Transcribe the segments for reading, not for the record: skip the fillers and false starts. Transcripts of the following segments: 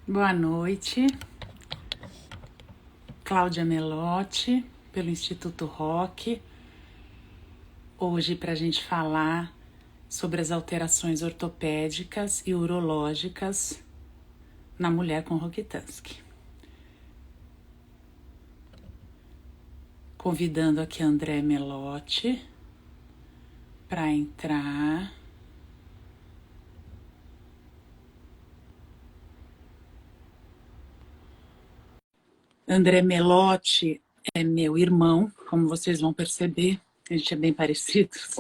Boa noite, Cláudia Melotti, pelo Instituto Rock. Hoje, para a gente falar sobre as alterações ortopédicas e urológicas na mulher com Rokitansky. Convidando aqui André Melotti para entrar. André Melotti é meu irmão, como vocês vão perceber, a gente é bem parecidos.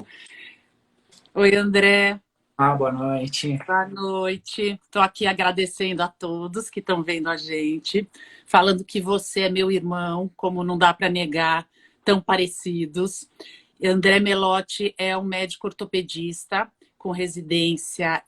Oi, André. Boa noite. Boa noite. Estou aqui agradecendo a todos que estão vendo a gente, falando que você é meu irmão, como não dá para negar, tão parecidos. André Melotti é um médico ortopedista com residência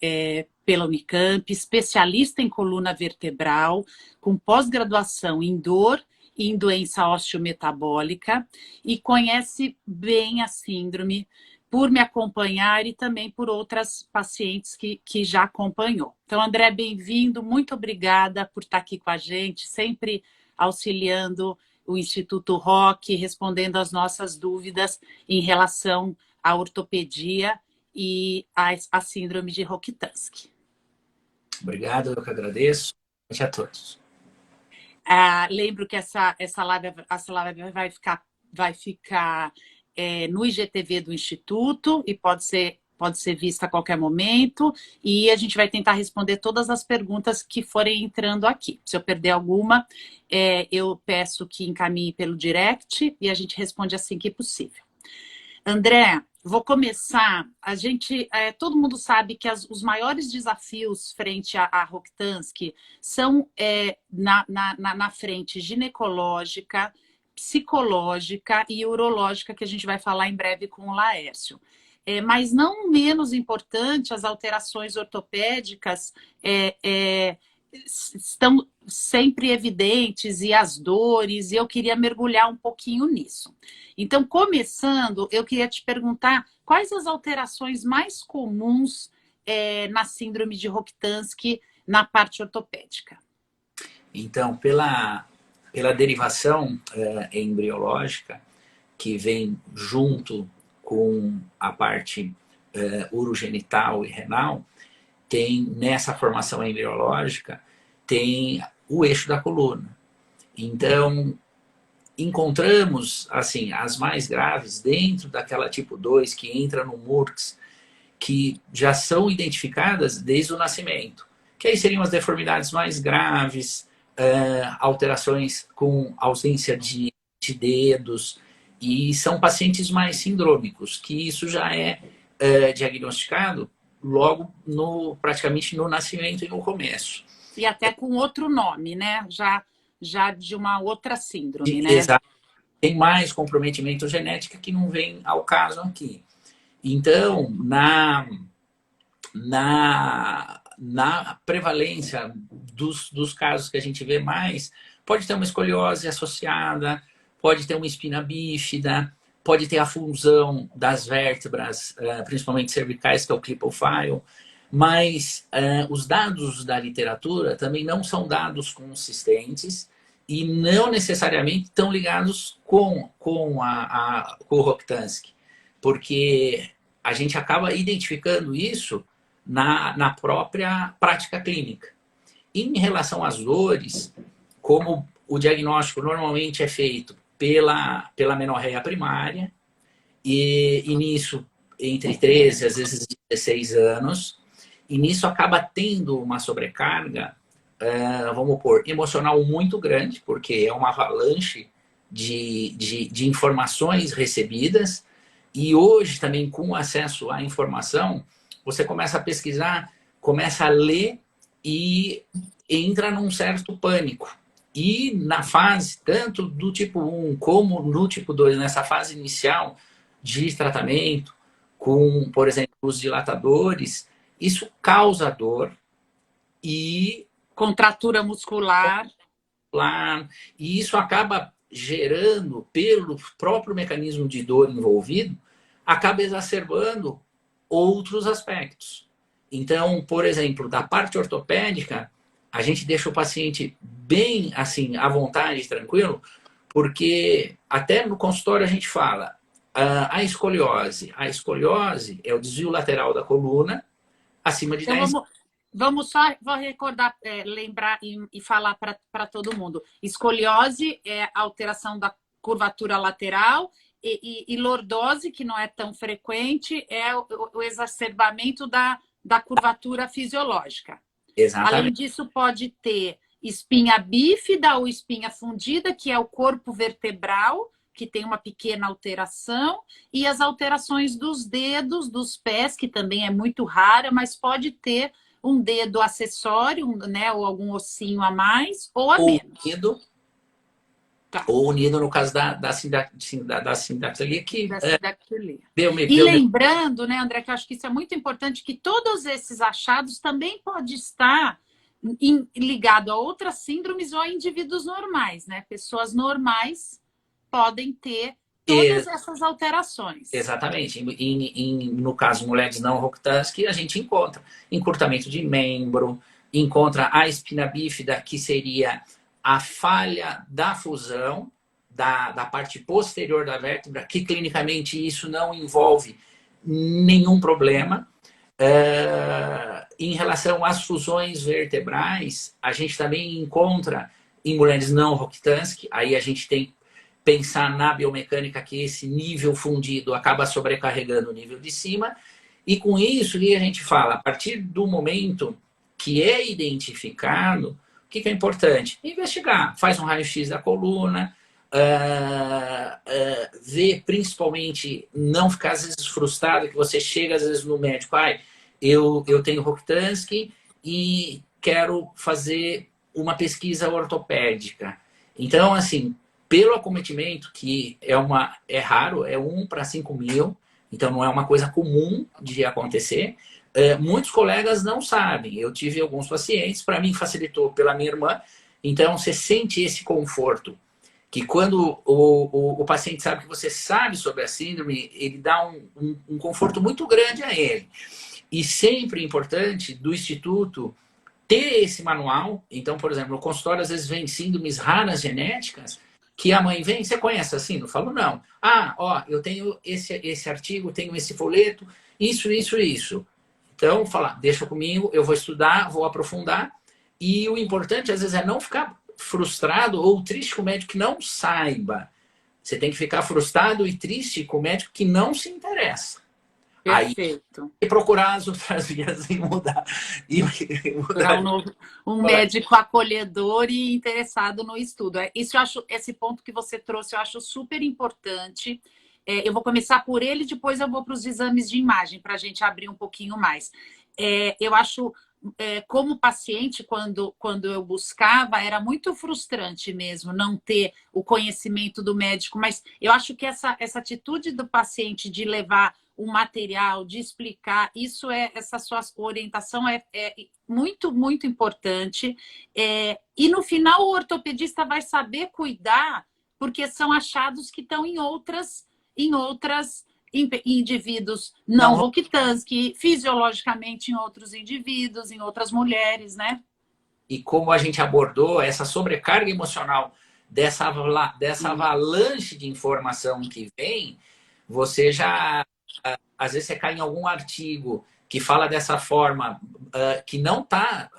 pela Unicamp, especialista em coluna vertebral, com pós-graduação em dor e em doença osteometabólica, e conhece bem a síndrome por me acompanhar e também por outras pacientes que já acompanhou. Então, André, bem-vindo, muito obrigada por estar aqui com a gente, sempre auxiliando o Instituto Rock, respondendo às nossas dúvidas em relação à ortopedia e à síndrome de Rokitansky. Obrigado, eu que agradeço. Boa noite a todos. Lembro que essa live vai ficar no IGTV do Instituto e pode ser vista a qualquer momento, e a gente vai tentar responder todas as perguntas que forem entrando aqui. Se eu perder alguma, eu peço que encaminhe pelo direct e a gente responde assim que possível. André, vou começar. Todo mundo sabe que os maiores desafios frente à Rokitansky são na frente ginecológica, psicológica e urológica, que a gente vai falar em breve com o Laércio. Mas não menos importante, as alterações ortopédicas estão sempre evidentes, e as dores, e eu queria mergulhar um pouquinho nisso. Então, começando, eu queria te perguntar quais as alterações mais comuns na síndrome de Rokitansky na parte ortopédica. Então, pela derivação embriológica, que vem junto com a parte urogenital e renal, tem nessa formação embriológica, tem o eixo da coluna. Então, encontramos, assim, as mais graves dentro daquela tipo 2 que entra no MURCS, que já são identificadas desde o nascimento. Que aí seriam as deformidades mais graves, alterações com ausência de dedos, e são pacientes mais sindrômicos, que isso já é diagnosticado logo praticamente no nascimento e no começo. E até com outro nome, né? Já de uma outra síndrome, né? Exato. Tem mais comprometimento genético que não vem ao caso aqui. Então, na prevalência dos casos que a gente vê mais, pode ter uma escoliose associada, pode ter uma espina bífida, pode ter a fusão das vértebras, principalmente cervicais, que é o Klippel-Feil, mas os dados da literatura também não são dados consistentes e não necessariamente estão ligados com o Rokitansky, porque a gente acaba identificando isso na própria prática clínica. Em relação às dores, como o diagnóstico normalmente é feito pela menorreia primária, e nisso entre 13 às vezes 16 anos, e nisso acaba tendo uma sobrecarga, vamos pôr, emocional muito grande, porque é uma avalanche de informações recebidas, e hoje também com acesso à informação, você começa a pesquisar, começa a ler e entra num certo pânico. E na fase, tanto do tipo 1 como no tipo 2, nessa fase inicial de tratamento, com, por exemplo, os dilatadores, isso causa dor e contratura muscular. E isso acaba gerando, pelo próprio mecanismo de dor envolvido, acaba exacerbando outros aspectos. Então, por exemplo, da parte ortopédica, a gente deixa o paciente bem assim, à vontade, tranquilo, porque até no consultório a gente fala a escoliose. A escoliose é o desvio lateral da coluna acima de Então 10. vamos só, vou recordar, lembrar e falar para todo mundo. Escoliose é a alteração da curvatura lateral e lordose, que não é tão frequente, é o exacerbamento da curvatura fisiológica. Além Exatamente. disso, pode ter espinha bífida ou espinha fundida, que é o corpo vertebral, que tem uma pequena alteração, e as alterações dos dedos, dos pés, que também é muito rara, mas pode ter um dedo acessório, né, ou algum ossinho a mais ou a Ou menos. unido, Tá. ou unido no caso da sindactilia, que Dessa dactilia. deu, E deu, lembrando, né, André, que eu acho que isso é muito importante, que todos esses achados também podem estar ligado a outras síndromes ou a indivíduos normais, né? Pessoas normais podem ter todas essas alterações. exatamente. No caso, mulheres não Rokitansky, a gente encontra encurtamento de membro, encontra a espina bífida, que seria a falha da fusão da parte posterior da vértebra, que clinicamente isso não envolve nenhum problema. Em relação às fusões vertebrais, a gente também encontra em mulheres não Rokitansky, aí a gente tem pensar na biomecânica que esse nível fundido acaba sobrecarregando o nível de cima. E com isso, o que a gente fala? A partir do momento que é identificado, o que é importante? Investigar. Faz um raio-x da coluna, ver principalmente, não ficar às vezes frustrado, que você chega às vezes no médico, eu tenho Rokitansky e quero fazer uma pesquisa ortopédica. Então, assim, pelo acometimento, que é raro, é 1 para 5.000, então não é uma coisa comum de acontecer, muitos colegas não sabem. Eu tive alguns pacientes, para mim facilitou pela minha irmã, então você sente esse conforto, que quando o paciente sabe que você sabe sobre a síndrome, ele dá um conforto muito grande a ele. E sempre importante do Instituto ter esse manual. Então, por exemplo, no consultório às vezes vem síndromes raras genéticas, que a mãe vem, você conhece a síndrome? Eu falo, não. Eu tenho esse artigo, tenho esse folheto, isso. Então, fala, deixa comigo, eu vou estudar, vou aprofundar. E o importante, às vezes, é não ficar frustrado ou triste com o médico que não saiba. Você tem que ficar frustrado e triste com o médico que não se interessa. Perfeito. E procurar as outras vias e mudar. Procurar um médico acolhedor e interessado no estudo. Isso eu acho, esse ponto que você trouxe, eu acho super importante. Eu vou começar por ele, depois eu vou para os exames de imagem, para a gente abrir um pouquinho mais. Eu acho, como paciente, quando eu buscava, era muito frustrante mesmo não ter o conhecimento do médico, mas eu acho que essa atitude do paciente de levar o material, de explicar, essa sua orientação é muito, muito importante. E no final o ortopedista vai saber cuidar, porque são achados que estão em outras indivíduos não Rokitansky, fisiologicamente em outros indivíduos, em outras mulheres, né? E como a gente abordou essa sobrecarga emocional dessa avalanche de informação que vem, você já às vezes você cai em algum artigo que fala dessa forma, que não está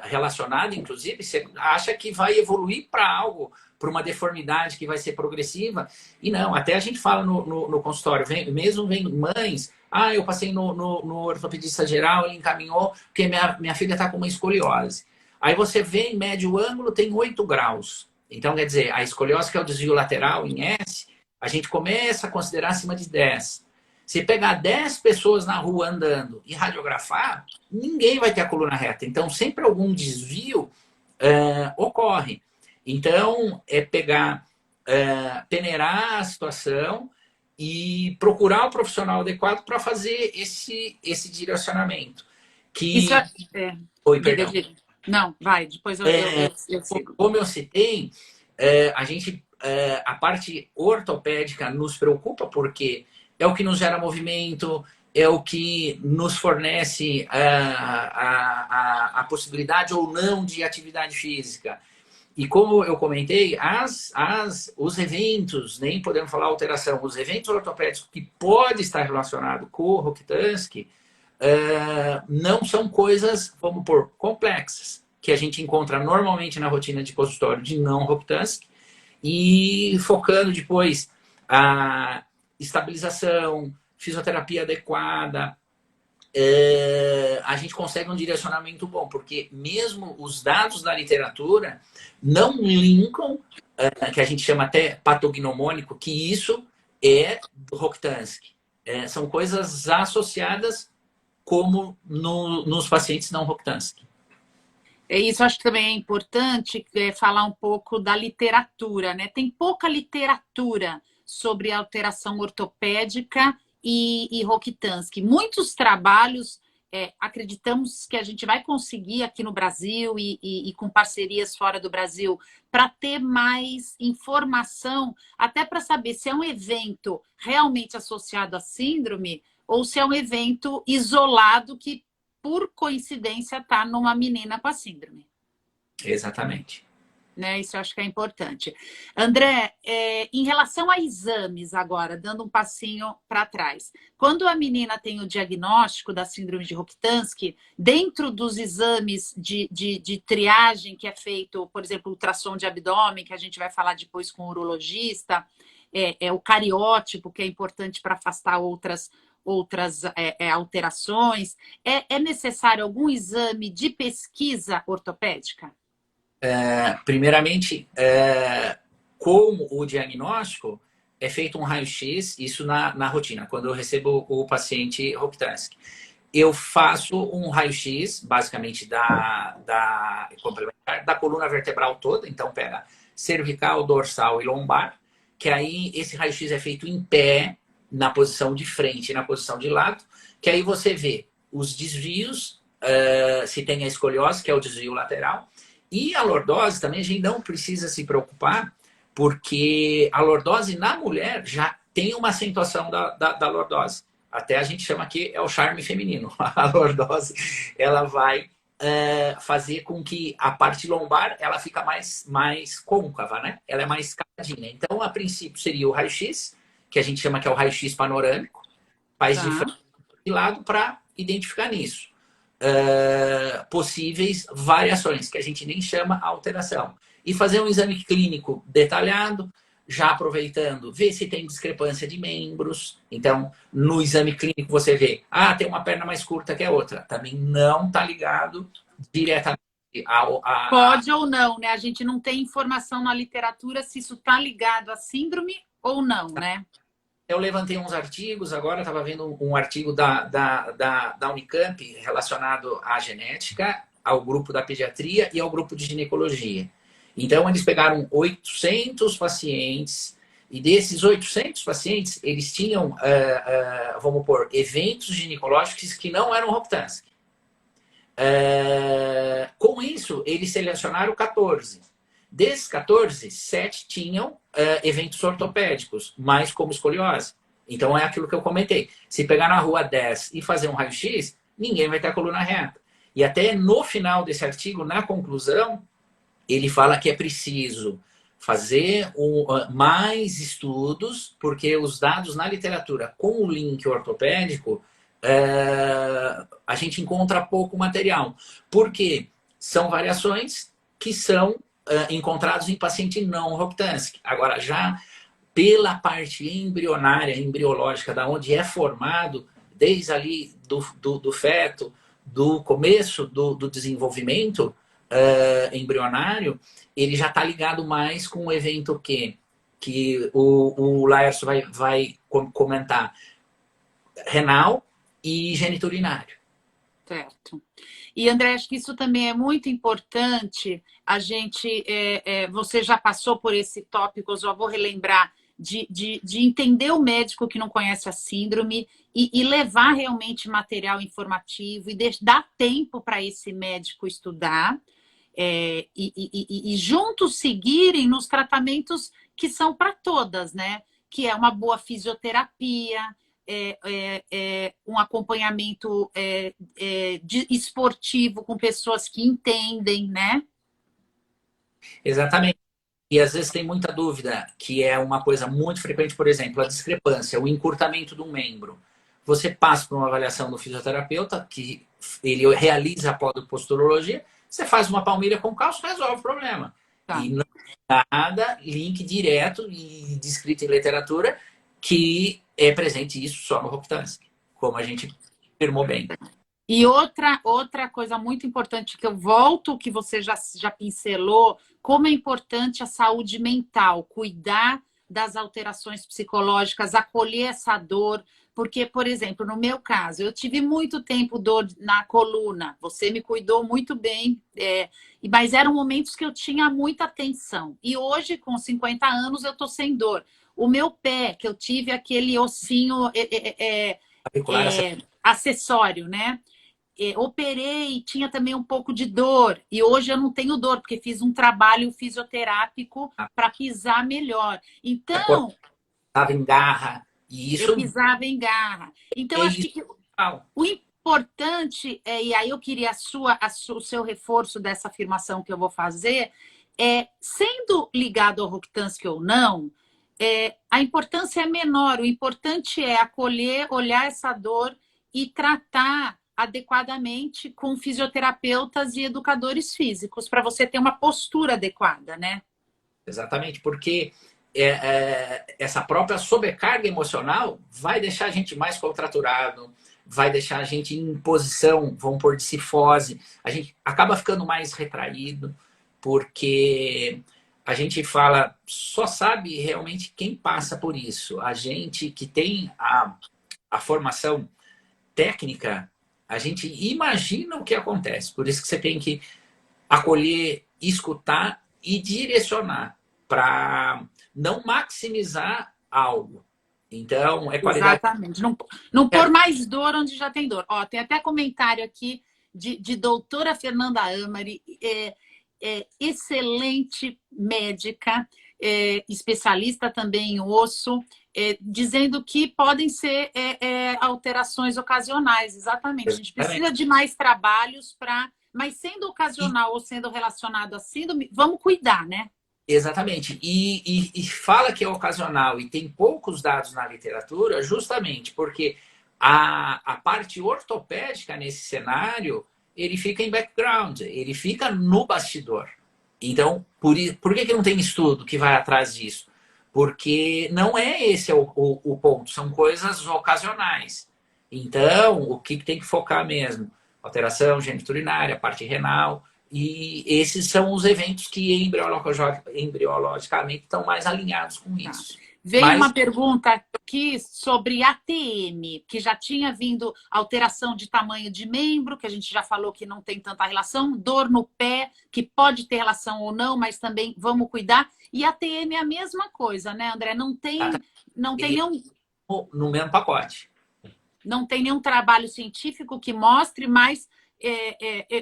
relacionado, inclusive, você acha que vai evoluir para algo, para uma deformidade que vai ser progressiva, e não, até a gente fala no consultório, mesmo vem mães, eu passei no ortopedista geral, ele encaminhou, porque minha filha está com uma escoliose. Aí você vê em médio ângulo, tem 8 graus. Então, quer dizer, a escoliose, que é o desvio lateral em S, a gente começa a considerar acima de 10. Se pegar 10 pessoas na rua andando e radiografar, ninguém vai ter a coluna reta. Então, sempre algum desvio ocorre. Então, é pegar, peneirar a situação e procurar o profissional adequado para fazer esse direcionamento. Isso Oi, perdão. Não, vai, depois eu sigo. Como eu citei, a parte ortopédica nos preocupa porque é o que nos gera movimento, é o que nos fornece a possibilidade ou não de atividade física. E como eu comentei, os eventos, nem podemos falar alteração, os eventos ortopédicos que podem estar relacionados com o Rokitansky não são coisas, vamos pôr, complexas, que a gente encontra normalmente na rotina de consultório de não Rokitansky, e focando depois a estabilização, fisioterapia adequada, a gente consegue um direcionamento bom, porque mesmo os dados da literatura não linkam, que a gente chama até patognomônico, que isso é do Rokitansky. São coisas associadas como nos pacientes não Rokitansky. Isso acho que também é importante falar um pouco da literatura, né? Tem pouca literatura sobre alteração ortopédica e Rokitansky. Muitos trabalhos, acreditamos que a gente vai conseguir aqui no Brasil e com parcerias fora do Brasil para ter mais informação, até para saber se é um evento realmente associado à síndrome ou se é um evento isolado que, por coincidência, está numa menina com a síndrome. Exatamente. Né? Isso eu acho que é importante. André, em relação a exames agora, dando um passinho para trás. Quando a menina tem o diagnóstico da síndrome de Rokitansky, dentro dos exames de triagem que é feito, por exemplo, ultrassom de abdômen, que a gente vai falar depois com o urologista, o cariótipo, que é importante para afastar outras alterações. É necessário algum exame de pesquisa ortopédica? Primeiramente, como o diagnóstico, é feito um raio-x, isso na rotina, quando eu recebo o paciente Rokitansky. Eu faço um raio-x, basicamente, da coluna vertebral toda, então pega cervical, dorsal e lombar, que aí esse raio-x é feito em pé, na posição de frente e na posição de lado, que aí você vê os desvios, se tem a escoliose, que é o desvio lateral, e a lordose também a gente não precisa se preocupar, porque a lordose na mulher já tem uma acentuação da lordose. Até a gente chama que é o charme feminino. A lordose, ela vai fazer com que a parte lombar ela fica mais côncava, né? Ela é mais cavadinha. Então, a princípio, seria o raio-x, que a gente chama que é o raio-x panorâmico, faz de frente e de lado para identificar nisso. Possíveis variações, que a gente nem chama alteração. E fazer um exame clínico detalhado, já aproveitando, ver se tem discrepância de membros. Então, no exame clínico você vê, tem uma perna mais curta que a outra. Também não está ligado diretamente Pode ou não, né? A gente não tem informação na literatura se isso está ligado à síndrome ou não, né? Eu levantei uns artigos, agora estava vendo um artigo da Unicamp relacionado à genética, ao grupo da pediatria e ao grupo de ginecologia. Então, eles pegaram 800 pacientes, e desses 800 pacientes, eles tinham, vamos pôr, eventos ginecológicos que não eram Rokitansky. Com isso, eles selecionaram 14. Desses 14, 7 tinham eventos ortopédicos, mais como escoliose. Então, é aquilo que eu comentei. Se pegar na rua 10 e fazer um raio-x, ninguém vai ter a coluna reta. E até no final desse artigo, na conclusão, ele fala que é preciso fazer mais estudos, porque os dados na literatura com o link ortopédico, a gente encontra pouco material. Porque são variações que são encontrados em paciente não Rokitansky. Agora, já pela parte embrionária, embriológica, da onde é formado, desde ali do feto, do começo do desenvolvimento embrionário, ele já está ligado mais com o evento que o Laércio vai comentar, renal e geniturinário. Certo. E, André, acho que isso também é muito importante. A gente, você já passou por esse tópico, eu só vou relembrar, de entender o médico que não conhece a síndrome e levar realmente material informativo e dar tempo para esse médico estudar e juntos seguirem nos tratamentos que são para todas, né? Que é uma boa fisioterapia, um acompanhamento esportivo com pessoas que entendem, né? Exatamente. E às vezes tem muita dúvida, que é uma coisa muito frequente, por exemplo, a discrepância, o encurtamento de um membro. Você passa por uma avaliação do fisioterapeuta, que ele realiza a podoposturologia, você faz uma palmilha com cálcio, resolve o problema. Tá. E não tem nada, link direto e descrito em literatura, que é presente isso só no Rokitansky, como a gente afirmou bem. E outra coisa muito importante que eu volto, que você já pincelou, como é importante a saúde mental, cuidar das alterações psicológicas, acolher essa dor, porque, por exemplo, no meu caso, eu tive muito tempo dor na coluna, você me cuidou muito bem, mas eram momentos que eu tinha muita tensão. E hoje, com 50 anos, eu tô sem dor. O meu pé, que eu tive aquele ossinho Auricular acessório, né? Operei, tinha também um pouco de dor. E hoje eu não tenho dor, porque fiz um trabalho fisioterápico para pisar melhor. Então, estava em garra. E eu isso pisava em garra. Então, é acho isso. que o importante, e aí eu queria o seu reforço dessa afirmação que eu vou fazer, sendo ligado ao Rokitansky ou não, a importância é menor. O importante é acolher, olhar essa dor e tratar adequadamente com fisioterapeutas e educadores físicos, para você ter uma postura adequada, né? Exatamente, porque essa própria sobrecarga emocional vai deixar a gente mais contraturado, vai deixar a gente em posição, vamos pôr, de cifose, a gente acaba ficando mais retraído, porque a gente fala, só sabe realmente quem passa por isso. A gente que tem a formação técnica, a gente imagina o que acontece. Por isso que você tem que acolher, escutar e direcionar para não maximizar algo. Então, é qualidade. Exatamente. Não pôr mais dor onde já tem dor. Ó, tem até comentário aqui de doutora Fernanda Amari, excelente médica, especialista também em osso, dizendo que podem ser alterações ocasionais. Exatamente. A gente precisa de mais trabalhos para... Mas sendo ocasional ou sendo relacionado a síndrome, vamos cuidar, né? Exatamente. E fala que é ocasional e tem poucos dados na literatura justamente porque a parte ortopédica nesse cenário, ele fica em background, ele fica no bastidor. Então, por que não tem estudo que vai atrás disso? Porque não é esse o ponto, são coisas ocasionais. Então, o que tem que focar mesmo? Alteração geniturinária, parte renal, e esses são os eventos que embriologicamente estão mais alinhados com isso. Veio uma pergunta aqui sobre ATM, que já tinha vindo alteração de tamanho de membro, que a gente já falou que não tem tanta relação, dor no pé, que pode ter relação ou não, mas também vamos cuidar. E ATM é a mesma coisa, né, André? Não tem nenhum... No mesmo pacote. Não tem nenhum trabalho científico que mostre, mas,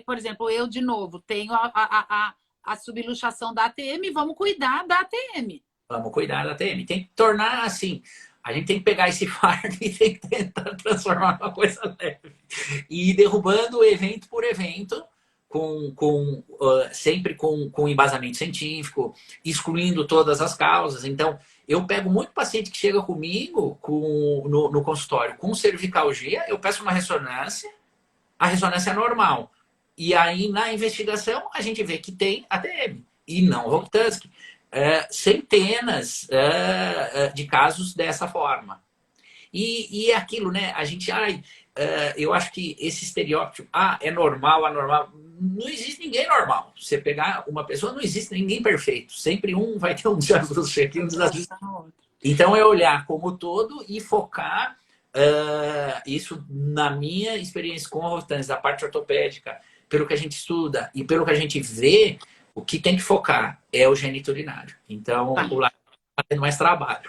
por exemplo, eu, de novo, tenho a subluxação da ATM, vamos cuidar da ATM. Vamos cuidar da ATM. Tem que tornar assim. A gente tem que pegar esse fardo e tem que tentar transformar numa coisa leve. E ir derrubando evento por evento, sempre com embasamento científico, excluindo todas as causas. Então, eu pego muito paciente que chega comigo no consultório com cervicalgia, eu peço uma ressonância, a ressonância é normal. E aí, na investigação, a gente vê que tem ATM e não Rokitansky. Centenas de casos dessa forma. E é aquilo, né? A gente, eu acho que esse estereótipo, é normal, anormal. Não existe ninguém normal. Você pegar uma pessoa, não existe ninguém perfeito. Sempre um vai ter um desajuste aqui, um desajuste. Então é olhar como todo e focar isso na minha experiência com o Rokitansky, da parte ortopédica, pelo que a gente estuda e pelo que a gente vê. O que tem que focar é o geniturinário. Então, o tendo mais trabalho.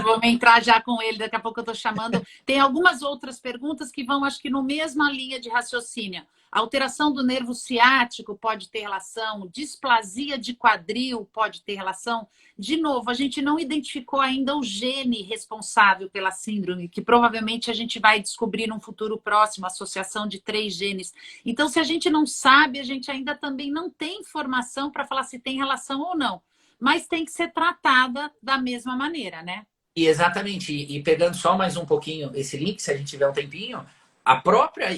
Vamos entrar já com ele, daqui a pouco eu estou chamando. Tem algumas outras perguntas que vão, acho que, no mesma linha de raciocínio. A alteração do nervo ciático pode ter relação, displasia de quadril pode ter relação. De novo, a gente não identificou ainda o gene responsável pela síndrome, que provavelmente a gente vai descobrir num futuro próximo, associação de 3 genes. Então, se a gente não sabe, a gente ainda também não tem informação para falar se tem relação ou não. Mas tem que ser tratada da mesma maneira, né? E exatamente, e pegando só mais um pouquinho esse link, se a gente tiver um tempinho, a própria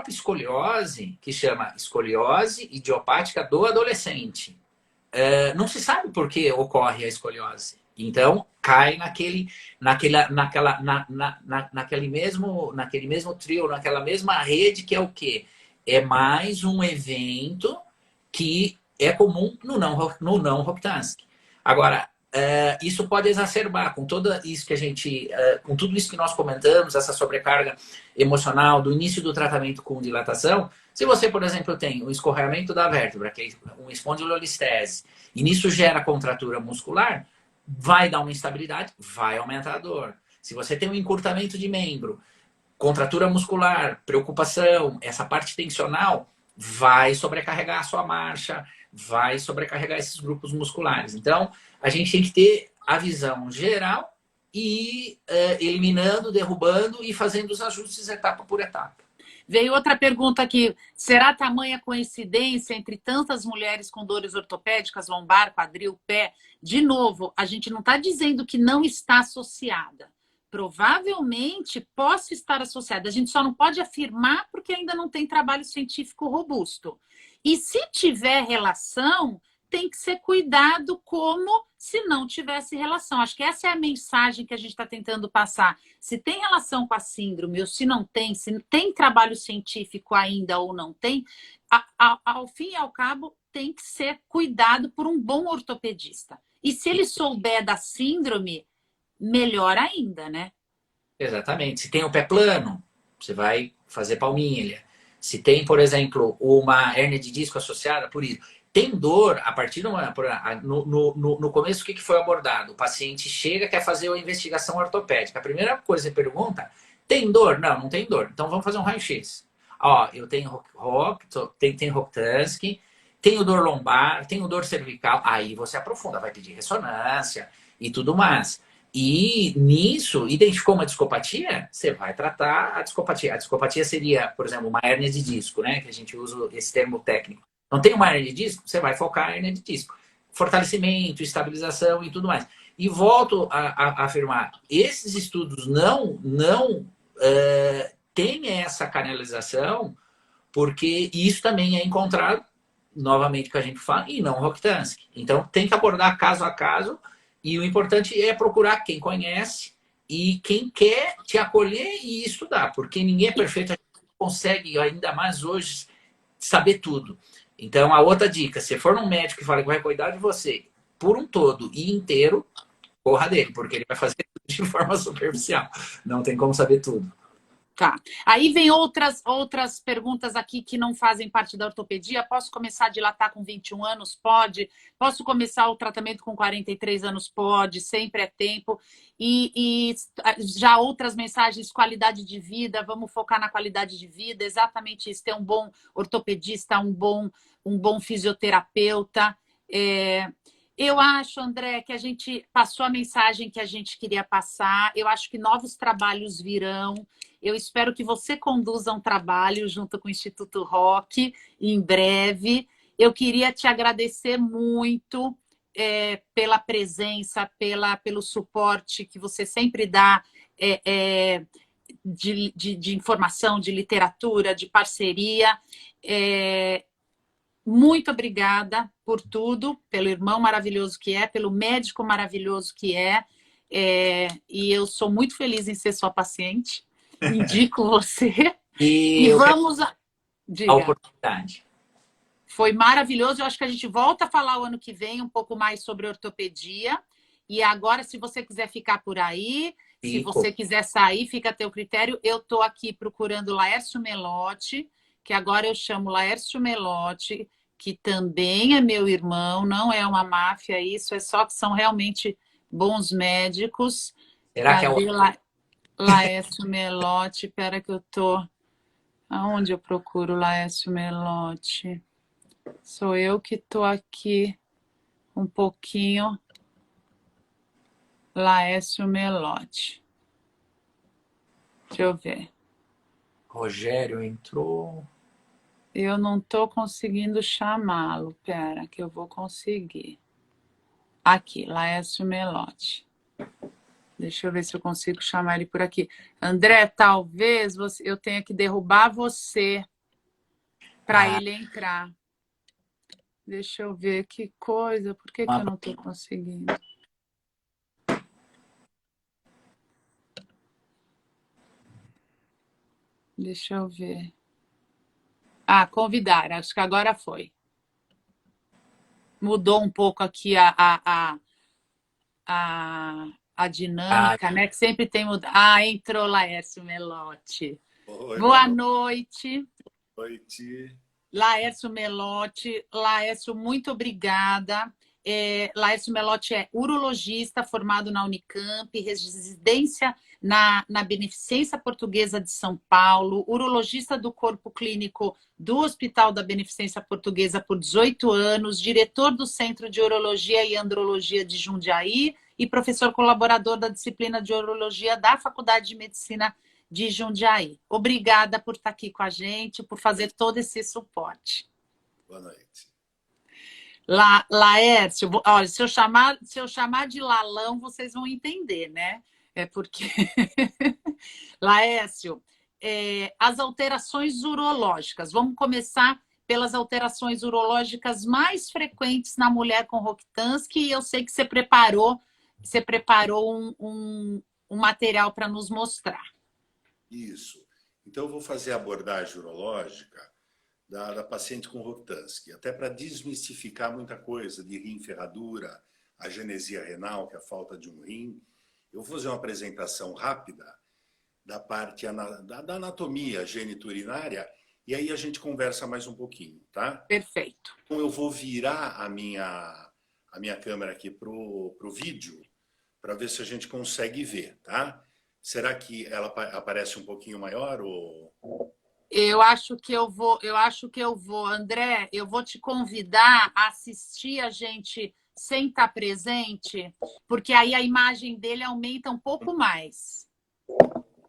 escoliose, que chama escoliose idiopática do adolescente, não se sabe por que ocorre a escoliose. Então, cai naquele mesmo trio, naquela mesma rede, que é o quê? É mais um evento que é comum no não Rokitansky. Agora, isso pode exacerbar com tudo isso que com tudo isso que nós comentamos, essa sobrecarga emocional do início do tratamento com dilatação. Se você, por exemplo, tem um escorreamento da vértebra, que é uma espondilolistese, e nisso gera contratura muscular, vai dar uma instabilidade, vai aumentar a dor. Se você tem um encurtamento de membro, contratura muscular, preocupação, essa parte tensional, vai sobrecarregar a sua marcha, vai sobrecarregar esses grupos musculares. Então, a gente tem que ter a visão geral e eliminando, derrubando e fazendo os ajustes etapa por etapa. Veio outra pergunta aqui. Será tamanha coincidência entre tantas mulheres com dores ortopédicas, lombar, quadril, pé? De novo, a gente não está dizendo que não está associada. Provavelmente possa estar associada. A gente só não pode afirmar porque ainda não tem trabalho científico robusto. E se tiver relação, tem que ser cuidado como se não tivesse relação. Acho que essa é a mensagem que a gente está tentando passar. Se tem relação com a síndrome ou se não tem, se tem trabalho científico ainda ou não tem, ao fim e ao cabo, tem que ser cuidado por um bom ortopedista. E se ele souber da síndrome, melhor ainda, né? Exatamente. Se tem o pé plano, você vai fazer palmilha. Se tem, por exemplo, uma hérnia de disco associada, por isso. Tem dor, a partir de no começo, o que foi abordado? O paciente chega, quer fazer uma investigação ortopédica. A primeira coisa que você pergunta, tem dor? Não, não tem dor. Então vamos fazer um raio-x. Ó, eu tenho tenho Rokitansky, tenho dor lombar, tenho dor cervical. Aí você aprofunda, vai pedir ressonância e tudo mais. E nisso, identificou uma discopatia, você vai tratar a discopatia. A discopatia seria, por exemplo, uma hérnia de disco, né? Que a gente usa esse termo técnico. Não tem uma hérnia de disco, você vai focar a hérnia de disco. Fortalecimento, estabilização e tudo mais. E volto a afirmar, esses estudos não têm essa canalização, porque isso também é encontrado, novamente que a gente fala, e não Rokitansky. Então tem que abordar caso a caso, e o importante é procurar quem conhece e quem quer te acolher e estudar, porque ninguém é perfeito, a gente não consegue, ainda mais hoje, saber tudo. Então, a outra dica, se for num médico que fala que vai cuidar de você por um todo e inteiro, corra dele, porque ele vai fazer tudo de forma superficial. Não tem como saber tudo. Tá. Aí vem outras perguntas aqui que não fazem parte da ortopedia. Posso começar a dilatar com 21 anos? Pode. Posso começar o tratamento com 43 anos? Pode. Sempre é tempo. E já outras mensagens, qualidade de vida. Vamos focar na qualidade de vida. Exatamente isso. Ter um bom ortopedista, um bom fisioterapeuta. Eu acho, André, que a gente passou a mensagem que a gente queria passar. Eu acho que novos trabalhos virão. Eu espero que você conduza um trabalho junto com o Instituto Rock em breve. Eu queria te agradecer muito pela presença, pelo suporte que você sempre dá de informação, de literatura, de parceria. Muito obrigada por tudo, pelo irmão maravilhoso que é, pelo médico maravilhoso que é. E eu sou muito feliz em ser sua paciente. Indico você. E vamos a oportunidade. Foi maravilhoso. Eu acho que a gente volta a falar o ano que vem um pouco mais sobre ortopedia. E agora, se você quiser ficar por aí, se você quiser sair, fica a teu critério. Eu estou aqui procurando Laércio Melotti, que agora eu chamo Laércio Melotti, que também é meu irmão, não é uma máfia, isso é só que são realmente bons médicos. Será que é o... Cadê Laércio Melotti? Espera que eu tô... Aonde eu procuro Laércio Melotti? Sou eu que tô aqui um pouquinho. Laércio Melotti. Deixa eu ver. Rogério entrou. Eu não tô conseguindo chamá-lo. Pera, que eu vou conseguir. Aqui, Laércio Melotti. Deixa eu ver se eu consigo chamar ele por aqui. André, talvez eu tenha que derrubar você para Ah, ele entrar. Deixa eu ver que coisa. Por que eu não estou conseguindo? Deixa eu ver. Ah, convidar. Acho que agora foi. Mudou um pouco aqui a ah, dinâmica, né? Que sempre tem mudado. Ah, entrou Laércio Melotti. Oi, boa Boa noite. noite. Laércio Melotti. Laércio, muito obrigada. Laércio Melotti é urologista formado na Unicamp, residência na Beneficência Portuguesa de São Paulo, urologista do Corpo Clínico do Hospital da Beneficência Portuguesa por 18 anos, diretor do Centro de Urologia e Andrologia de Jundiaí e professor colaborador da disciplina de Urologia da Faculdade de Medicina de Jundiaí. Obrigada por estar aqui com a gente, por fazer todo esse suporte. Boa noite. Laércio, olha, se eu chamar de Lalão, vocês vão entender, né? É porque... Laércio, as alterações urológicas. Vamos começar pelas alterações urológicas mais frequentes na mulher com Rokitansky, e eu sei que você preparou um material para nos mostrar. Isso. Então, eu vou fazer a abordagem urológica da paciente com Rokitansky, até para desmistificar muita coisa de rim ferradura, agenesia renal, que é a falta de um rim. Eu vou fazer uma apresentação rápida da parte da anatomia geniturinária e aí a gente conversa mais um pouquinho, tá? Perfeito. Então, eu vou virar a minha câmera aqui pro vídeo para ver se a gente consegue ver, tá? Será que ela aparece um pouquinho maior ou... Eu acho que eu vou, André, eu vou te convidar a assistir a gente sem estar presente, porque aí a imagem dele aumenta um pouco mais.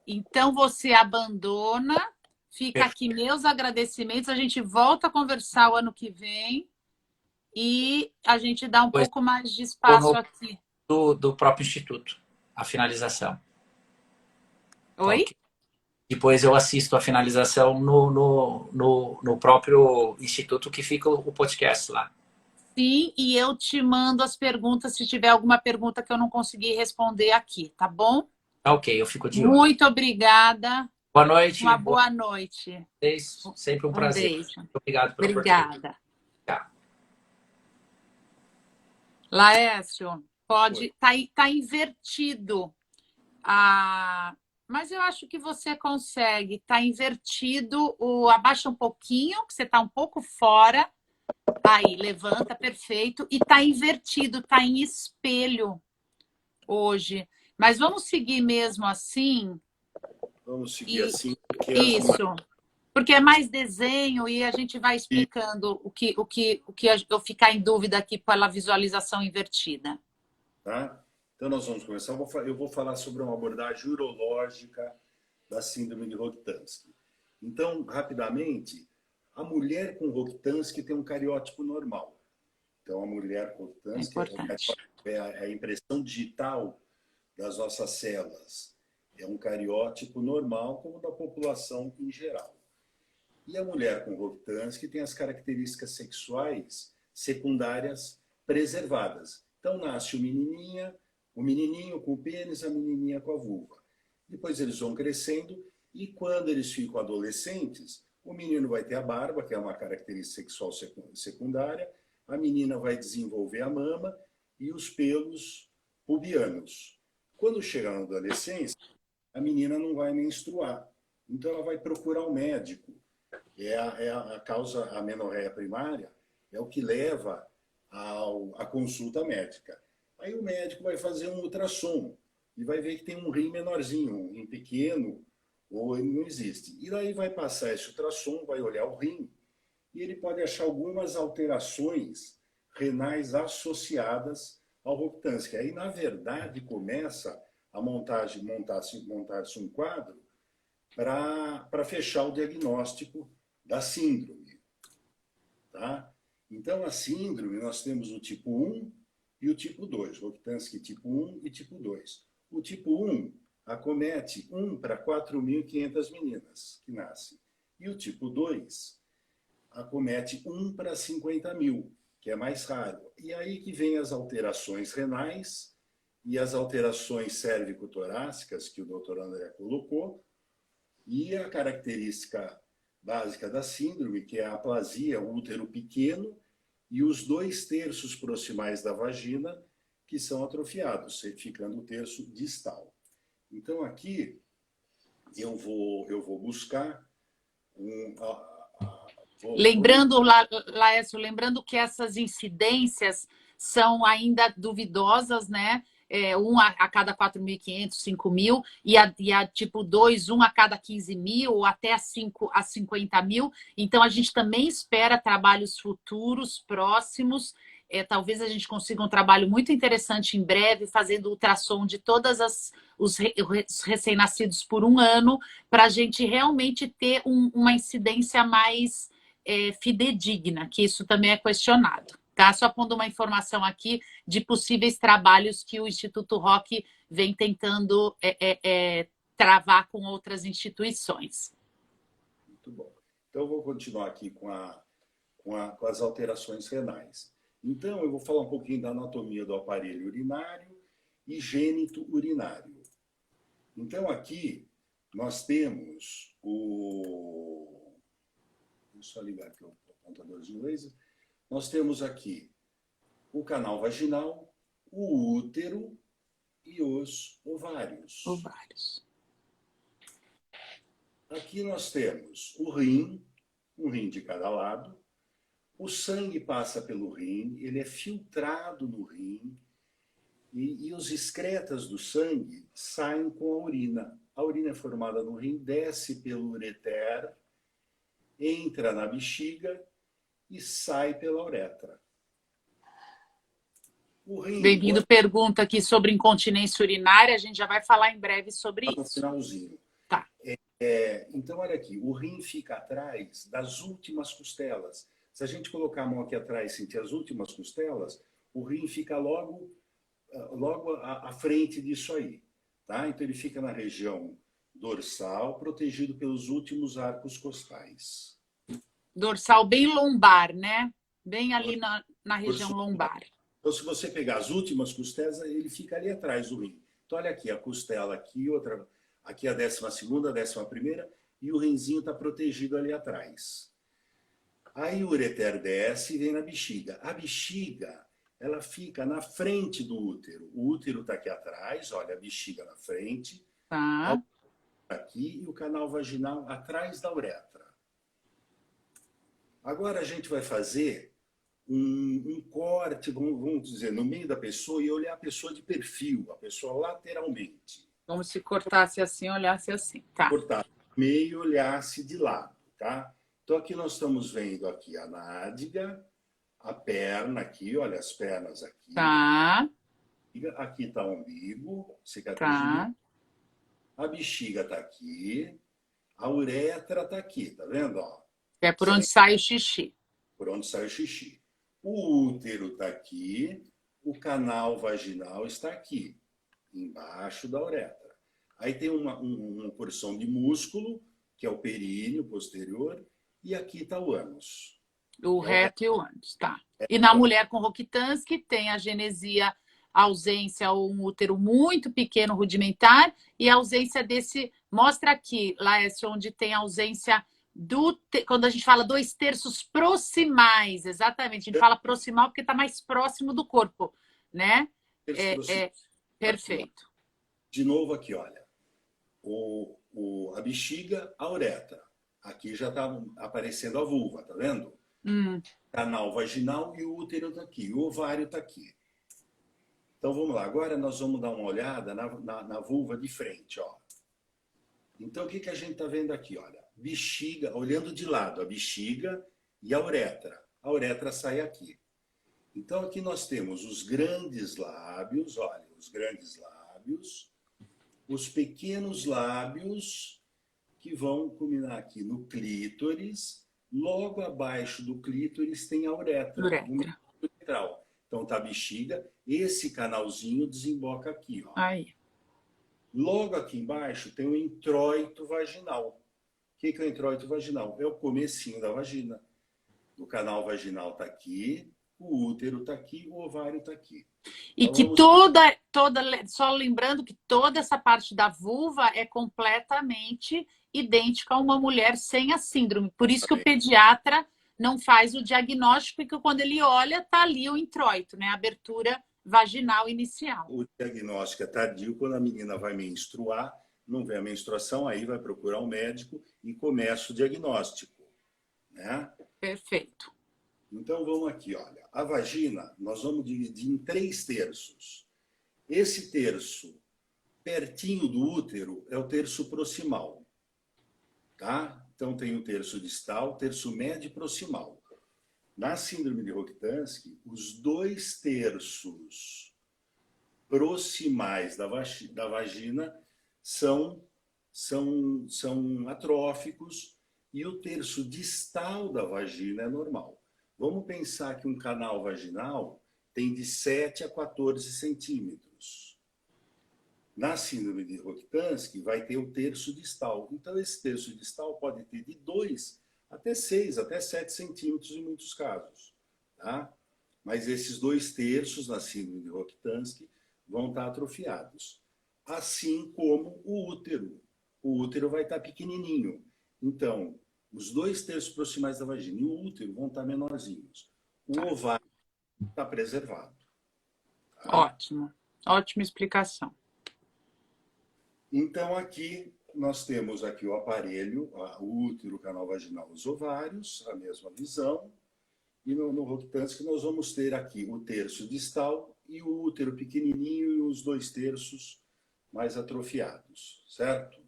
Então você abandona, fica aqui meus agradecimentos, a gente volta a conversar o ano que vem e a gente dá um pouco mais de espaço aqui. do próprio Instituto, a finalização. Oi? Tá, depois eu assisto a finalização no próprio Instituto que fica o podcast lá. Sim, e eu te mando as perguntas se tiver alguma pergunta que eu não consegui responder aqui, tá bom? Tá, ok, eu fico de olho. Muito obrigada. Boa noite. Uma boa noite. Sempre um prazer. Beijo. Muito obrigado pela Obrigada. oportunidade. Laércio, pode... Tá invertido. Mas eu acho que você consegue. Tá invertido. Abaixa um pouquinho, que você tá um pouco fora. Aí, levanta, perfeito. E tá invertido, tá em espelho hoje. Mas vamos seguir mesmo assim? Vamos seguir assim. Isso. Porque é mais desenho e a gente vai explicando o que eu ficar em dúvida aqui pela visualização invertida. Tá? Então, nós vamos começar. Eu vou falar sobre uma abordagem urológica da síndrome de Rokitansky. Então, rapidamente, a mulher com Rokitansky tem um cariótipo normal. Então, a mulher com Rokitansky é a impressão digital das nossas células. É um cariótipo normal, como da população em geral. E a mulher com Rokitansky tem as características sexuais secundárias preservadas. Então, nasce o menininho com o pênis, a menininha com a vulva. Depois eles vão crescendo e quando eles ficam adolescentes, o menino vai ter a barba, que é uma característica sexual secundária, a menina vai desenvolver a mama e os pelos pubianos. Quando chega na adolescência, a menina não vai menstruar. Então ela vai procurar um médico. A causa, a amenorreia primária, é o que leva à consulta médica. Aí o médico vai fazer um ultrassom e vai ver que tem um rim menorzinho, um rim pequeno, ou ele não existe. E daí vai passar esse ultrassom, vai olhar o rim, e ele pode achar algumas alterações renais associadas ao Rokitansky. Aí, na verdade, começa a montar-se um quadro para fechar o diagnóstico da síndrome. Tá? Então, a síndrome, nós temos o tipo 1 e o tipo 2, Rokitansky tipo 1 e tipo 2. O tipo 1 acomete 1 para 4.500 meninas que nascem. E o tipo 2 acomete 1 para 50.000, que é mais raro. E aí que vem as alterações renais e as alterações cérvico-torácicas, que o doutor André colocou, e a característica básica da síndrome, que é a aplasia, o útero pequeno, e os 2/3 proximais da vagina, que são atrofiados, ficando o terço distal. Então, aqui, eu vou buscar um... Lembrando, Laércio, lembrando que essas incidências são ainda duvidosas, né? Um a cada 4.500, 5.000, e a tipo 2, um a cada 15.000, ou até a 50.000. Então, a gente também espera trabalhos futuros, próximos. Talvez a gente consiga um trabalho muito interessante em breve, fazendo ultrassom de todas os recém-nascidos por um ano, para a gente realmente ter uma incidência mais fidedigna, que isso também é questionado. Tá? Só pondo uma informação aqui de possíveis trabalhos que o Instituto Rock vem tentando travar com outras instituições. Muito bom. Então, eu vou continuar aqui com as alterações renais. Então, eu vou falar um pouquinho da anatomia do aparelho urinário e gênito urinário. Então, aqui, nós temos o... Deixa eu só ligar aqui o apontadorzinho laser. Nós temos aqui o canal vaginal, o útero e os ovários. Ovários. Aqui nós temos o rim, um rim de cada lado. O sangue passa pelo rim, ele é filtrado no rim e os excretas do sangue saem com a urina. A urina é formada no rim, desce pelo ureter, entra na bexiga e sai pela uretra. Bem-vindo, pergunta aqui sobre incontinência urinária, a gente já vai falar em breve sobre isso. No finalzinho. Tá. Então, olha aqui, o rim fica atrás das últimas costelas. Se a gente colocar a mão aqui atrás e sentir as últimas costelas, o rim fica logo à frente disso aí. Tá? Então, ele fica na região dorsal, protegido pelos últimos arcos costais. Dorsal bem lombar, né? Bem ali na região lombar. Então, se você pegar as últimas costelas, ele fica ali atrás do rim. Então, olha aqui, a costela aqui, outra, aqui a 12ª, a 11ª, e o rinzinho está protegido ali atrás. Aí o ureter desce e vem na bexiga. A bexiga, ela fica na frente do útero. O útero está aqui atrás, olha, a bexiga na frente. Tá. Aqui, e o canal vaginal atrás da uretra. Agora a gente vai fazer um corte, vamos dizer, no meio da pessoa e olhar a pessoa de perfil, a pessoa lateralmente. Como se cortasse assim, olhasse assim. Tá. Cortar meio e olhasse de lado, tá? Então aqui nós estamos vendo aqui a nádega, a perna aqui, olha as pernas aqui. Tá. Aqui está o umbigo, cicatriz. Tá. A bexiga está aqui, a uretra está aqui, tá vendo? Ó? É por onde sai o xixi. Por onde sai o xixi. O útero está aqui, o canal vaginal está aqui, embaixo da uretra. Aí tem uma porção de músculo, que é o períneo posterior, e aqui está o ânus. O reto e o ânus, tá. E na mulher com Rokitansky tem a genesia, a ausência ou um útero muito pequeno, rudimentar, e a ausência desse... Mostra aqui, Laércio, onde tem a ausência... Quando a gente fala 2/3 proximais, exatamente, a gente fala proximal porque está mais próximo do corpo, né? Perfeito. De novo aqui, olha, a bexiga, a uretra. Aqui já está aparecendo a vulva, tá vendo? Canal vaginal e o útero está aqui, o ovário está aqui. Então vamos lá, agora nós vamos dar uma olhada na vulva de frente, ó. Então o que, que a gente está vendo aqui? Olha, bexiga, olhando de lado, a bexiga e a uretra. A uretra sai aqui. Então aqui nós temos os grandes lábios, olha, os grandes lábios, os pequenos lábios que vão culminar aqui no clítoris. Logo abaixo do clítoris tem a uretra. Uretra. Então tá a bexiga, esse canalzinho desemboca aqui, ó. Aí. Logo aqui embaixo tem o introito vaginal. O que é o introito vaginal? É o comecinho da vagina. O canal vaginal está aqui, o útero está aqui, o ovário está aqui. E então, que só lembrando que toda essa parte da vulva é completamente idêntica a uma mulher sem a síndrome. Por isso que o pediatra não faz o diagnóstico, porque quando ele olha, está ali o introito, né? A abertura vaginal inicial. O diagnóstico é tardio, quando a menina vai menstruar, não vê a menstruação, aí vai procurar um médico e começa o diagnóstico, né? Perfeito. Então vamos aqui, olha. A vagina nós vamos dividir em 3 terços. Esse terço pertinho do útero é o terço proximal, tá? Então tem o terço distal, terço médio e proximal. Na síndrome de Rokitansky, os 2 terços proximais da vagina são atróficos e o terço distal da vagina é normal. Vamos pensar que um canal vaginal tem de 7 a 14 centímetros. Na síndrome de Rokitansky vai ter o terço distal. Então esse terço distal pode ter de 2 até 6, até 7 centímetros em muitos casos, tá? Mas esses 2 terços na síndrome de Rokitansky vão estar atrofiados. Assim como o útero. O útero vai estar pequenininho. Então, os 2 terços proximais da vagina e o útero vão estar menorzinhos. O ovário está preservado. Tá? Ótimo. Ótima explicação. Então, aqui nós temos aqui o aparelho, o útero, o canal vaginal, os ovários, a mesma visão. E no Rokitansky nós vamos ter aqui o terço distal e o útero pequenininho e os 2 terços mais atrofiados, certo?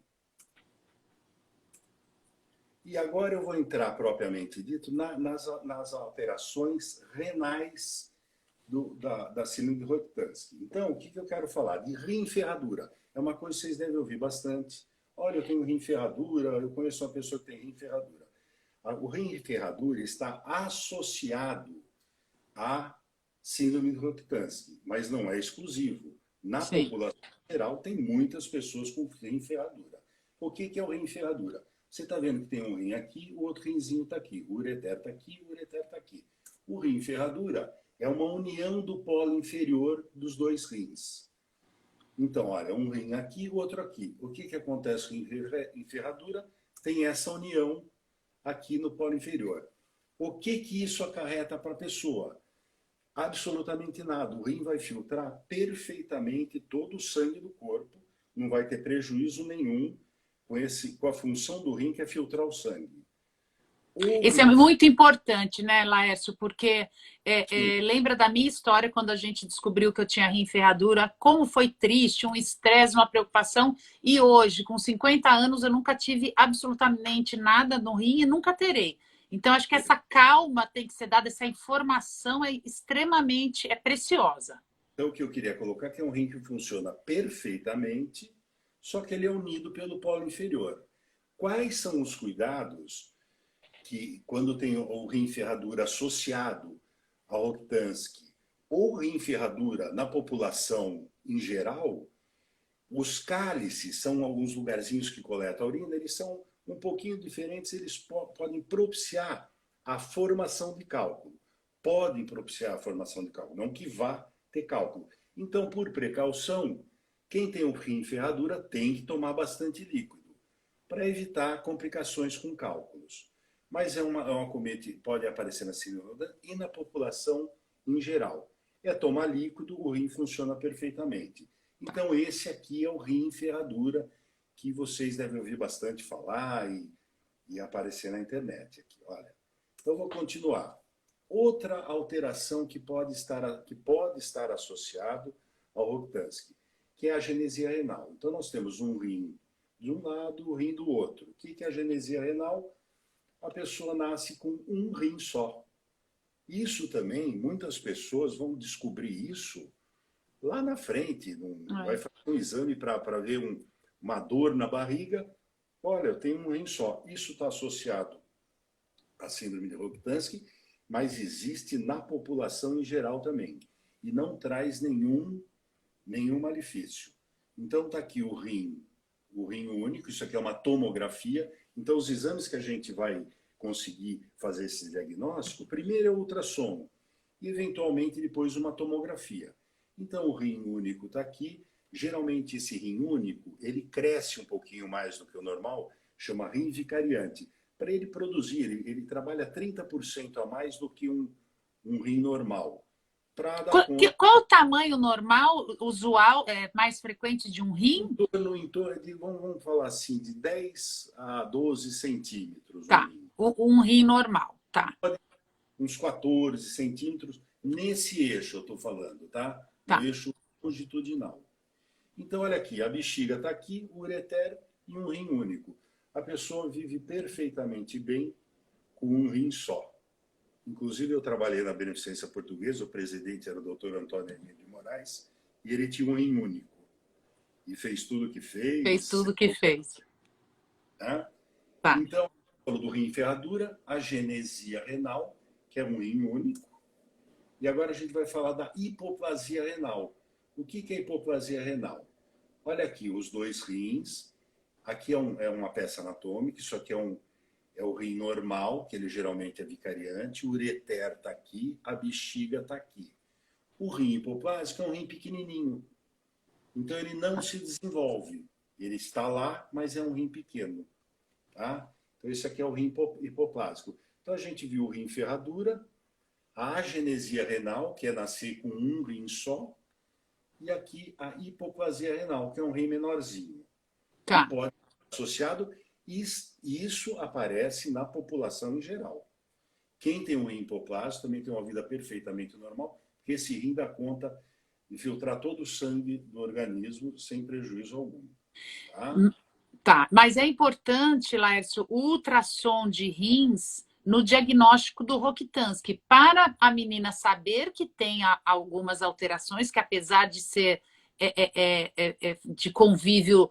E agora eu vou entrar propriamente dito nas alterações renais da síndrome de Rokitansky. Então, o que eu quero falar? De rim ferradura. É uma coisa que vocês devem ouvir bastante. Olha, eu tenho rim ferradura, eu conheço uma pessoa que tem rim ferradura. O rim ferradura está associado à síndrome de Rokitansky, mas não é exclusivo. Na população geral, tem muitas pessoas com rim ferradura. O que é o rim ferradura? Você está vendo que tem um rim aqui, o outro rinzinho está aqui. O ureter está aqui, o ureter está aqui. O rim ferradura é uma união do polo inferior dos 2 rins. Então, olha, um rim aqui, o outro aqui. O que acontece com rim ferradura? Tem essa união aqui no polo inferior. O que isso acarreta para a pessoa? Absolutamente nada. O rim vai filtrar perfeitamente todo o sangue do corpo, não vai ter prejuízo nenhum com a função do rim, que é filtrar o sangue. Isso é muito importante, né, Laércio? Porque lembra da minha história quando a gente descobriu que eu tinha rim ferradura, como foi triste, um estresse, uma preocupação. E hoje, com 50 anos, eu nunca tive absolutamente nada no rim e nunca terei. Então, acho que essa calma tem que ser dada, essa informação é extremamente preciosa. Então, o que eu queria colocar é que é um rim que funciona perfeitamente, só que ele é unido pelo polo inferior. Quais são os cuidados que, quando tem o rim ferradura associado ao Rokitansky ou rim ferradura na população em geral, os cálices são alguns lugarzinhos que coletam a urina, eles são um pouquinho diferentes, eles podem propiciar a formação de cálculo. Podem propiciar a formação de cálculo, não que vá ter cálculo. Então, por precaução, quem tem o rim ferradura tem que tomar bastante líquido para evitar complicações com cálculos. Mas é uma comete, pode aparecer na síndrome e na população em geral. É tomar líquido, o rim funciona perfeitamente. Então, esse aqui é o rim ferradura, que vocês devem ouvir bastante falar e aparecer na internet. Aqui, olha. Então, vou continuar. Outra alteração que pode estar associado ao Rokitansky, que é a agenesia renal. Então, nós temos um rim de um lado, o rim do outro. O que é a agenesia renal? A pessoa nasce com um rim só. Isso também, muitas pessoas vão descobrir isso lá na frente. Vai fazer um exame para ver uma dor na barriga. Olha, eu tenho um rim só. Isso está associado à síndrome de Rokitansky, mas existe na população em geral também. E não traz nenhum malefício. Então, está aqui o rim único. Isso aqui é uma tomografia. Então, os exames que a gente vai conseguir fazer esse diagnóstico, primeiro é o ultrassom e, eventualmente, depois uma tomografia. Então, o rim único está aqui. Geralmente, esse rim único, ele cresce um pouquinho mais do que o normal, chama rim vicariante. Para ele produzir, ele trabalha 30% a mais do que um rim normal. Qual o tamanho normal, usual, mais frequente de um rim? Em torno de, vamos falar assim, de 10 a 12 centímetros. Tá, um rim normal, tá. Uns 14 centímetros, nesse eixo eu estou falando, tá? No eixo longitudinal. Então, olha aqui, a bexiga está aqui, o ureter e um rim único. A pessoa vive perfeitamente bem com um rim só. Inclusive, eu trabalhei na Beneficência Portuguesa, o presidente era o Dr. Antônio Hermínio de Moraes, e ele tinha um rim único. E fez tudo o que fez. Fez tudo o que fez. Né? Tá. Então, falou do rim em ferradura, a genesia renal, que é um rim único. E agora a gente vai falar da hipoplasia renal. O que é hipoplasia renal? Olha aqui, os dois rins. Aqui é uma peça anatômica, isso aqui é o rim normal, que ele geralmente é vicariante, o ureter está aqui, a bexiga está aqui. O rim hipoplásico é um rim pequenininho. Então, ele não se desenvolve. Ele está lá, mas é um rim pequeno. Tá? Então, esse aqui é o rim hipoplásico. Então, a gente viu o rim ferradura, a agenesia renal, que é nascer com um rim só, e aqui a hipoplasia renal, que é um rim menorzinho. Tá. Que pode ser associado, e isso aparece na população em geral. Quem tem um rim hipoplásico também tem uma vida perfeitamente normal, porque esse rim dá conta de filtrar todo o sangue do organismo sem prejuízo algum. Tá? Tá, mas é importante, Laércio, o ultrassom de rins no diagnóstico do Rokitansky, para a menina saber que tem algumas alterações, que apesar de ser de convívio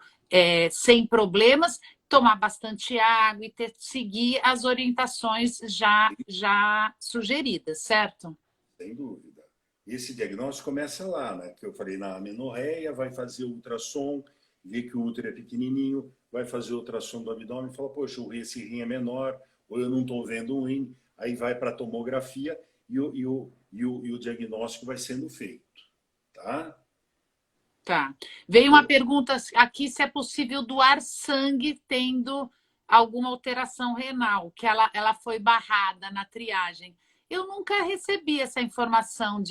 sem problemas, tomar bastante água e seguir as orientações já sugeridas, certo? Sem dúvida. Esse diagnóstico começa lá, né? Que eu falei, na amenorreia, vai fazer o ultrassom, ver que o útero é pequenininho, vai fazer o ultrassom do abdômen e fala, poxa, esse rim é menor, ou eu não estou vendo um rim, aí vai para a tomografia e o diagnóstico vai sendo feito, tá? Tá. Veio uma pergunta aqui se é possível doar sangue tendo alguma alteração renal, que ela foi barrada na triagem. Eu nunca recebi essa informação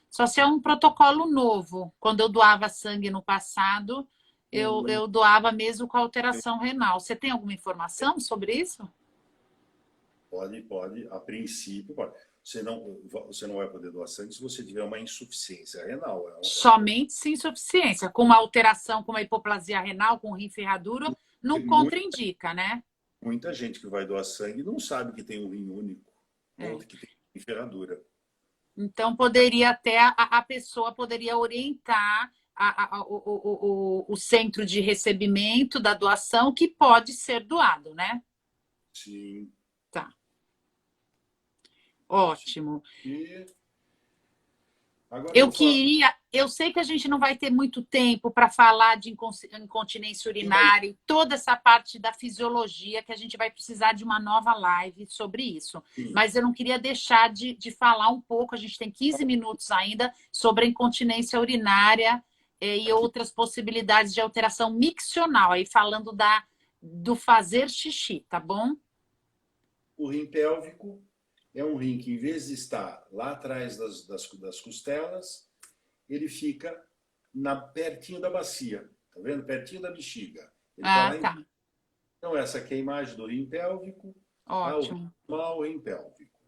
só se é um protocolo novo. Quando eu doava sangue no passado, eu doava mesmo com alteração renal. Você tem alguma informação sobre isso? Pode. A princípio, pode. Você não vai poder doar sangue se você tiver uma insuficiência renal. Somente se insuficiência. Com uma alteração, com uma hipoplasia renal, com rim ferradura, não contraindica, né? Muita gente que vai doar sangue não sabe que tem um rim único, ou que tem rim ferradura. Então, poderia até a pessoa poderia orientar o centro de recebimento da doação que pode ser doado, né? Sim. Tá. Ótimo. Agora eu sei que a gente não vai ter muito tempo para falar de incontinência urinária e toda essa parte da fisiologia, que a gente vai precisar de uma nova live sobre isso. Sim. Mas eu não queria deixar de falar um pouco, a gente tem 15 minutos ainda, sobre a incontinência urinária e outras possibilidades de alteração miccional, aí falando do fazer xixi, tá bom? O rim pélvico é um rim que, em vez de estar lá atrás das costelas, ele fica pertinho da bacia. Tá vendo? Pertinho da bexiga. Ele tá. Então, essa aqui é a imagem do rim pélvico. Ótimo. O rim pélvico.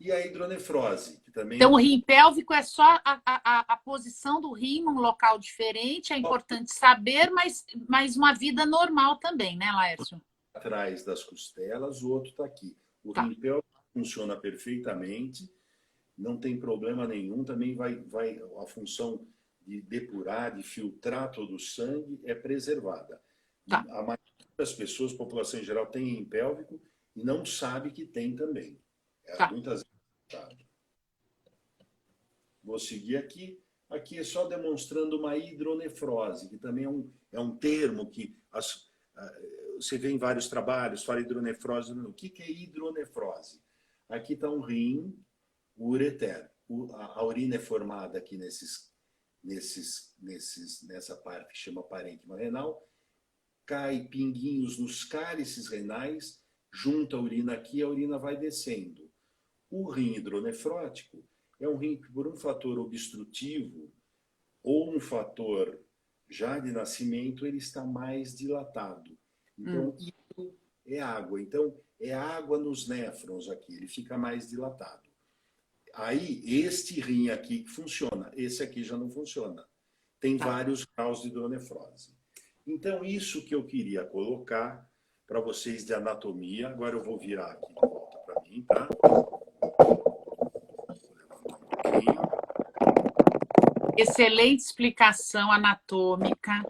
E a hidronefrose, que também... Então, o rim pélvico é só a posição do rim num local diferente, é importante saber, mas uma vida normal também, né, Laércio? Atrás das costelas, o outro está aqui. O rim pélvico funciona perfeitamente, não tem problema nenhum, também a função de depurar, de filtrar todo o sangue é preservada. Tá. A maioria das pessoas, população em geral, tem rim pélvico e não sabe que tem também. Muitas vezes não sabe. Vou seguir aqui. Aqui é só demonstrando uma hidronefrose, que também é um termo que você vê em vários trabalhos, fala hidronefrose. O que é hidronefrose? Aqui está um rim, o ureter. A urina é formada aqui nessa parte que chama parênquima renal, cai pinguinhos nos cálices renais, junta a urina aqui, a urina vai descendo. O rim hidronefrótico é um rim que, por um fator obstrutivo ou um fator já de nascimento, ele está mais dilatado. Então, isso é água. Então, é água nos néfrons aqui, ele fica mais dilatado. Aí, este rim aqui funciona, esse aqui já não funciona. Tem vários graus de hidronefrose. Então, isso que eu queria colocar para vocês de anatomia. Agora eu vou virar aqui de volta para mim, tá? Excelente explicação anatômica.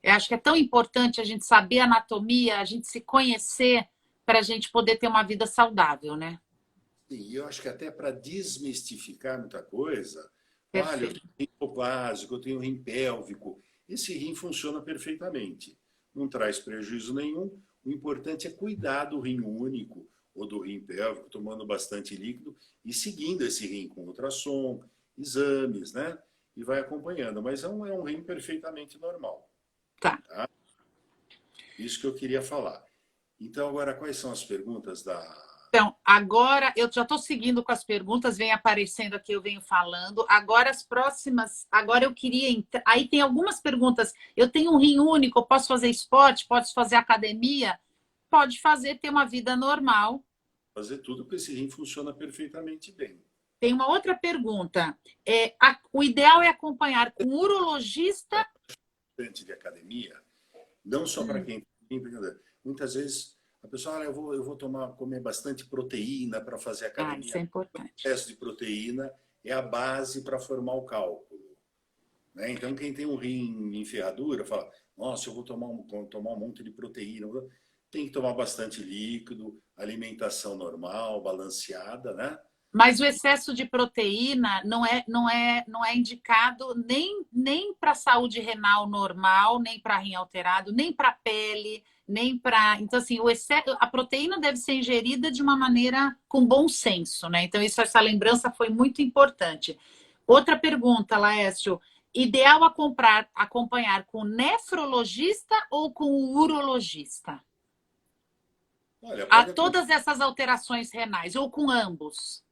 Eu acho que é tão importante a gente saber anatomia, a gente se conhecer para a gente poder ter uma vida saudável, né? Sim, eu acho que até para desmistificar muita coisa, Perfeito. olha, eu tenho rim hipoplásico, eu tenho rim pélvico. Esse rim funciona perfeitamente, não traz prejuízo nenhum. O importante é cuidar do rim único ou do rim pélvico, tomando bastante líquido e seguindo esse rim com ultrassom, exames, né? E vai acompanhando. Mas é um rim perfeitamente normal. Tá. Isso que eu queria falar. Então, agora, quais são as perguntas da... Então, agora, eu já estou seguindo com as perguntas, vem aparecendo aqui, eu venho falando. Agora, as próximas... Agora, eu queria... Aí tem algumas perguntas. Eu tenho um rim único, eu posso fazer esporte? Posso fazer academia? Pode fazer, ter uma vida normal. Fazer tudo, porque esse rim funciona perfeitamente bem. Tem uma outra pergunta. O ideal é acompanhar com urologista... De academia, não só para quem tem... Muitas vezes... A pessoa, eu vou comer bastante proteína para fazer academia. Isso é importante. O excesso de proteína é a base para formar o cálculo. Né? Então, quem tem um rim em ferradura, fala, nossa, eu vou tomar um monte de proteína. Tem que tomar bastante líquido, alimentação normal, balanceada, né? Mas o excesso de proteína não é indicado nem para saúde renal normal, nem para rim alterado, nem para pele, nem para... Então, assim, a proteína deve ser ingerida de uma maneira com bom senso, né? Então, essa lembrança foi muito importante. Outra pergunta, Laércio. Ideal acompanhar com o nefrologista ou com o urologista? Olha, Todas essas alterações renais, ou com ambos?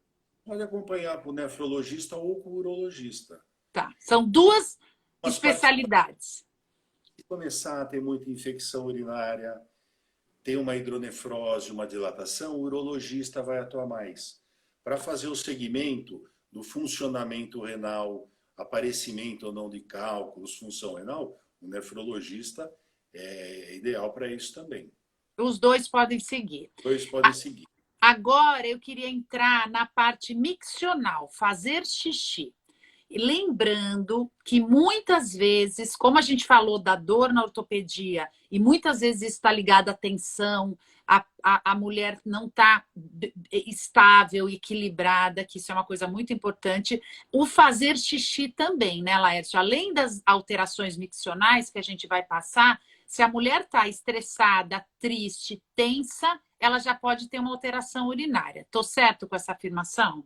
Pode acompanhar com o nefrologista ou com o urologista. Tá. São duas especialidades. Se começar a ter muita infecção urinária, tem uma hidronefrose, uma dilatação, o urologista vai atuar mais. Para fazer o segmento do funcionamento renal, aparecimento ou não de cálculos, função renal, o nefrologista é ideal para isso também. Os dois podem seguir. Os dois podem seguir. Agora eu queria entrar na parte miccional, fazer xixi. Lembrando que muitas vezes, como a gente falou da dor na ortopedia, e muitas vezes isso está ligado à tensão, a mulher não está estável, equilibrada, que isso é uma coisa muito importante. O fazer xixi também, né, Laércio? Além das alterações miccionais que a gente vai passar, se a mulher está estressada, triste, tensa, ela já pode ter uma alteração urinária. Estou certo com essa afirmação?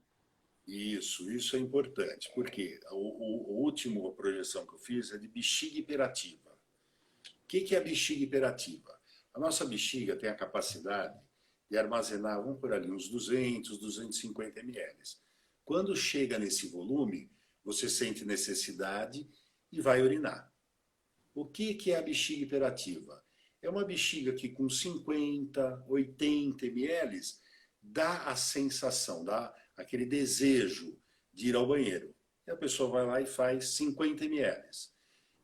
Isso é importante, porque a última projeção que eu fiz é de bexiga hiperativa. O que é a bexiga hiperativa? A nossa bexiga tem a capacidade de armazenar, vamos por ali, uns 200, 250 ml. Quando chega nesse volume, você sente necessidade e vai urinar. O que é a bexiga hiperativa? É uma bexiga que com 50, 80 ml dá a sensação, dá aquele desejo de ir ao banheiro. E a pessoa vai lá e faz 50 ml.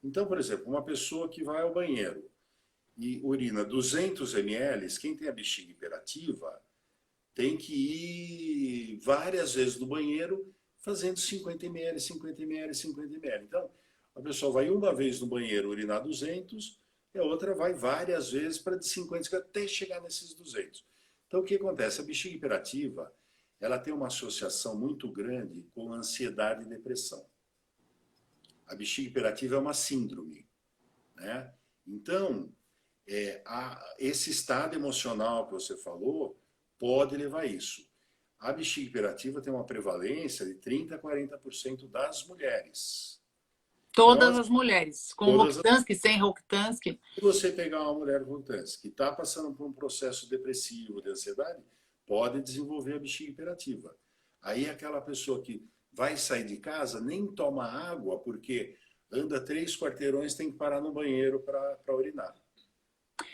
Então, por exemplo, uma pessoa que vai ao banheiro e urina 200 ml, quem tem a bexiga hiperativa tem que ir várias vezes no banheiro fazendo 50 ml, 50 ml, 50 ml. Então, a pessoa vai uma vez no banheiro urinar 200 e a outra vai várias vezes para de 50 até chegar nesses 200. Então, o que acontece? A bexiga hiperativa, ela tem uma associação muito grande com ansiedade e depressão. A bexiga hiperativa é uma síndrome, né? Então, esse estado emocional que você falou pode levar a isso. A bexiga hiperativa tem uma prevalência de 30% a 40% das mulheres. Todas Então, as mulheres, com todas as... Rokitansky, sem Rokitansky. Se você pegar uma mulher com Rokitansky que está passando por um processo depressivo, de ansiedade, pode desenvolver a bexiga hiperativa. Aí aquela pessoa que vai sair de casa nem toma água porque anda 3 quarteirões, tem que parar no banheiro para urinar.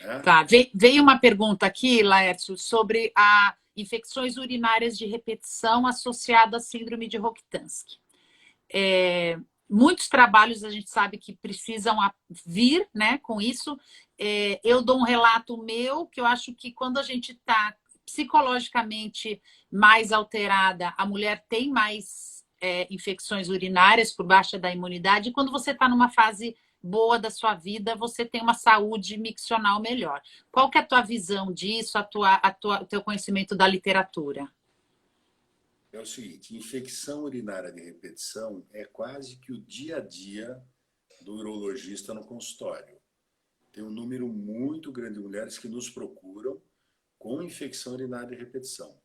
Né? Tá, veio uma pergunta aqui, Laércio, sobre infecções urinárias de repetição associadas à síndrome de Rokitansky. Muitos trabalhos a gente sabe que precisam vir, né, com isso. Eu dou um relato meu, que eu acho que quando a gente está psicologicamente mais alterada, a mulher tem mais infecções urinárias por baixa da imunidade, e quando você está numa fase boa da sua vida, você tem uma saúde miccional melhor. Qual que é a tua visão disso, o teu conhecimento da literatura? É o seguinte, infecção urinária de repetição é quase que o dia a dia do urologista no consultório. Tem um número muito grande de mulheres que nos procuram com infecção urinária de repetição.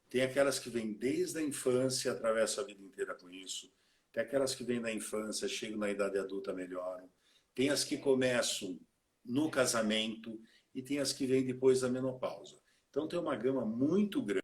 Tem aquelas que vêm desde a infância, atravessam a vida inteira com isso. Tem aquelas que vêm na infância, chegam na idade adulta, melhoram. Tem as que começam no casamento e tem as que vêm depois da menopausa. Então tem uma gama muito grande